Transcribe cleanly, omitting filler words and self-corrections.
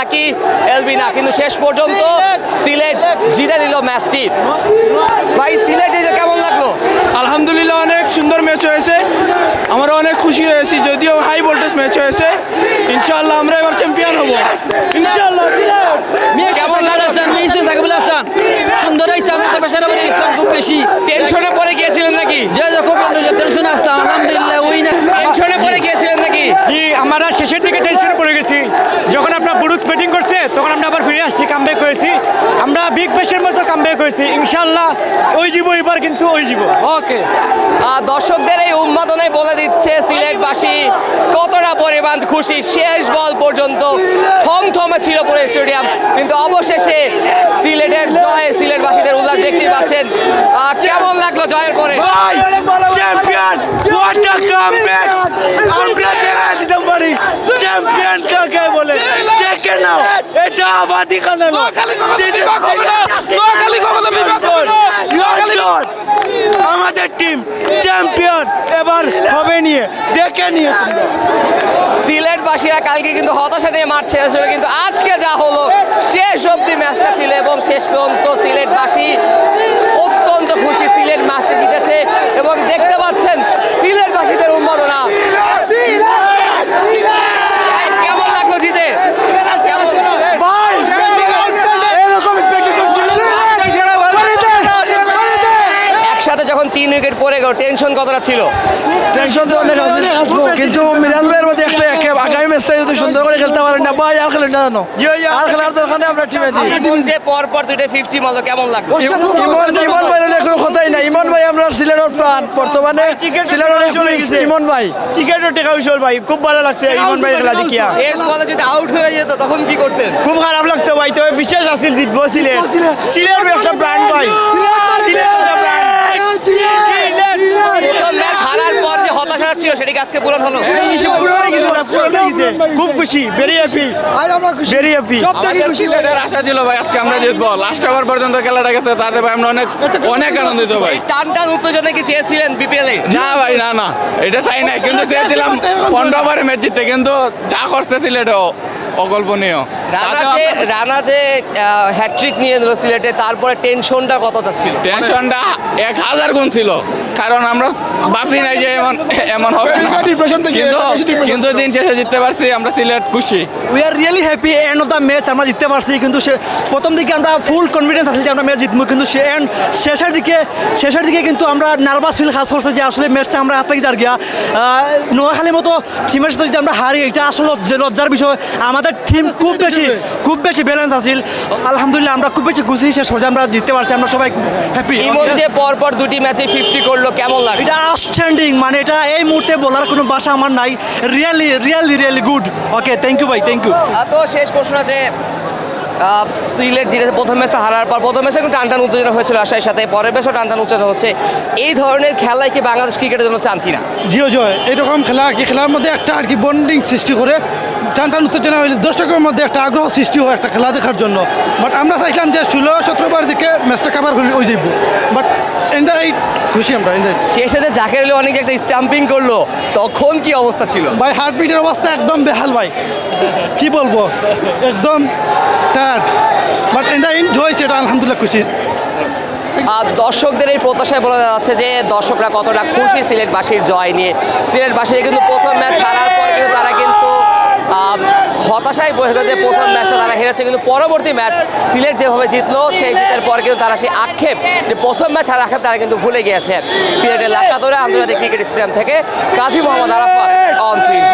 নাকি এলবি না, কিন্তু শেষ পর্যন্ত সিলেট জিতে দিল ম্যাচটি। ভাই সিলেট জিতে কেমন লাগলো? আলহামদুলিল্লাহ অনেক সুন্দর ম্যাচ হয়েছে, আমরা অনেক খুশি হয়েছি, যদিও হাই ভোল্টেজ ম্যাচ হয়েছে। ইনশাআল্লাহ আমরা এবার চ্যাম্পিয়ন হব ইনশাআল্লাহ। কেমন লাগছেন? সুন্দর হয়েছে, আমরা তো পেশার মধ্যে ইসলাম খুব বেশি টেনশনে পড়ে গিয়েছিলেন নাকি? যে যখন টেনশন আসতাম, আলহামদুলিল্লাহ ওই না টেনশনে পড়ে গিয়েছিলেন নাকি? জি, আমরা শেষের দিকে টেনশনে পড়ে গেছি, যখন আপনার বুরুজ ব্যাটিং করছে তখন আমরা আবার ফিরে আসছি, কামব্যাক করেছি, আমরা বিগ ব্যাশের মতো কামব্যাক করেছি। ইনশাআল্লাহ ওই জীব এবার, কিন্তু ওই জীব ওকে। দর্শকদের এই উন্মাদনায় বলে দিচ্ছে সিলেটবাসী কতটা পরিমাণ খুশি। শেষ বল পর্যন্ত থমথমে ছিল পুরো স্টেডিয়াম, কিন্তু অবশেষে সিলেটের জয়, সিলেটবাসীদের উল্লাস দেখতে পাচ্ছেন। কেমন লাগলো জয়ের পরে? Champion, what a comeback! আমরা দেখা দিতে পারি চ্যাম্পিয়ন কাকে বলে, দেখে নাও, এটা আবাদি কানা না, আমাদের টিম চ্যাম্পিয়ন এবার হবে নিয়ে, দেখে নিয়ে। সিলেটবাসীরা কালকে কিন্তু হতাশা নিয়ে মাঠ ছেড়েছিল, কিন্তু আজকে যা হলো শেষ অবধি ম্যাচটা ছিল এবং শেষ পর্যন্ত সিলেটবাসী অত্যন্ত খুশি। সিলেট ম্যাচটা জিতেছে এবং দেখতে পাচ্ছেন সিলেটবাসীদের উন্মাদনা। কেমন লাগলো জিতে? ভাই এরকম একসাথে যখন 3 উইকেট পড়ে গেল, টেনশন কতটা ছিল? টেনশন তো অনেক আছে, কিন্তু মিরাজ ভাইয়ের মধ্যে একটা আগামী ম্যাচটা যদি সুন্দর করে খেলতে পারেন না ভাই, আর খেলেন না জানো, আর খেলার দরকার নেই, আমরা টিমে দিই। ইমন যে পরপর 2টা 50 মারলো, কেমন লাগলো? ইমন ভাই কোনো কথাই না, ইমন ভাই আমরা সিলেটের প্রাণ, বর্তমানে সিলেটের ইমন ভাই টিকেটও টেকা উইশল ভাই, খুব ভালো লাগছে ইমন ভাই খেলা দেখিয়া। শেষ বলে যদি আউট হয়ে যেত তখন কি করতেন? খুব খারাপ লাগতো ভাই, তবে বিশ্বাস আছিল জিতবো সিলেট। সিলেট একটা ব্র্যান্ড ভাই, সিলেট একটা ব্র্যান্ড। প্রথম ম্যাচ হারার পর যে হতাশা ছিল সেটা কি আজকে পূরণ হলো? খুব খুশি, ভেরি হ্যাপি, ভেরি হ্যাপি। সিলেটের আশা ছিল ভাই আজকে আমরা জিতবো, লাস্ট ওভার পর্যন্ত খেলাটা গেছে, তাতে ভাই আমরা অনেক অনেক আনন্দিত ভাই। টান টান উত্তেজনা কি চেয়েছিলেন বিপিএল এ? না ভাই, না না, এটা চাই নাই, কিন্তু চেয়েছিলাম 15 ওভারে ম্যাচ জিততে, কিন্তু যা করছে সিলেটও অকল্পনীয়। রানা যে হ্যাটট্রিক নিয়ে নিল সিলেটে, তারপরে টেনশনটা কতটা ছিল? টেনশনটা 1000 গুণ ছিল, কারণ আমরা ভাবি নাই যে এমন হবে না, কিন্তু দিন শেষে জিততে পারছি, আমরা সিলেট খুশি। We are really happy end of the match আমরা জিততে পারছি, কিন্তু প্রথম দিকে আমরা ফুল কনফিডেন্স আছে যে আমরা ম্যাচ জিতবো, কিন্তু শেষের দিকে কিন্তু আমরা নার্ভাস ফিল কাজ করছে যে আসলে ম্যাচটা আমরা হাত থেকে যার গিয়া নোয়াখালীর মতো টিমের সাথে যদি আমরা হারি, এটা আসলে লজ্জার বিষয়। আমাদের টিম খুব বেশি ব্যালেন্স আছিল, আলহামদুলিল্লাহ আমরা খুব বেশি খুশি, শেষ পর্যন্ত আমরা জিততে পারছি, আমরা সবাই হ্যাপি। ইমন যে পরপর 2টি ম্যাচে 50 করলো, কেমন লাগে? এটা আউটস্ট্যান্ডিং, মানে এটা এই মুহূর্তে বলার কোনো ভাষা আমার নাই, really good. Okay, thank you ভাই, থ্যাংক ইউ। তো শেষ প্রশ্ন আছে, সিলেট জিতেছে প্রথম ম্যাচটা হারার পর। প্রথম ম্যাচে কিন্তু টানটান উত্তেজনা হয়েছিল আশার সাথে, পরের ম্যাচও টানটান উত্তেজনা হচ্ছে। এই ধরনের খেলায় কি বাংলাদেশ ক্রিকেটের জন্য চান কিনা? জিও জয় এরকম খেলা আর কি, খেলার মধ্যে একটা আর কি বন্ডিং সৃষ্টি করে, টান উত্তেজনা হইলে দর্শকের মধ্যে একটা আগ্রহ সৃষ্টি হয় একটা খেলা দেখার জন্য। বাট আমরা চাইছিলাম যে 16-17 বার দিকে ম্যাচটা কাভার হয়ে যাইব, বাট এই খুশি আমরা। শেষে যে জাকের আলী অনেক একটা স্টাম্পিং করলো, তখন কি অবস্থা ছিল? ভাই হার্টবিটের অবস্থা একদম বেহাল ভাই, কি বলবো, একদম টায়ার্ড, বাট হয়েছে এটা আলহামদুলিল্লাহ খুশি। দর্শকদের এই প্রত্যাশায় বলা যাচ্ছে যে দর্শকরা কতটা খুশি সিলেটবাসীর জয় নিয়ে। সিলেটবাসীর কিন্তু প্রথম ম্যাচ হারার পর কিন্তু তারা কিন্তু হতাশায় বসে যে প্রথম ম্যাচটা তারা হেরেছে, কিন্তু পরবর্তী ম্যাচ সিলেট যেভাবে জিতলো, সেই জিতের পর কিন্তু তারা সেই আক্ষেপ, যে প্রথম ম্যাচ হারার আক্ষেপ তারা কিন্তু ভুলে গিয়েছে। সিলেটের লাক্কাতোরা আন্তর্জাতিক ক্রিকেট স্টেডিয়াম থেকে কাজী মোহাম্মদ আরাফাত, অন ফিল্ড।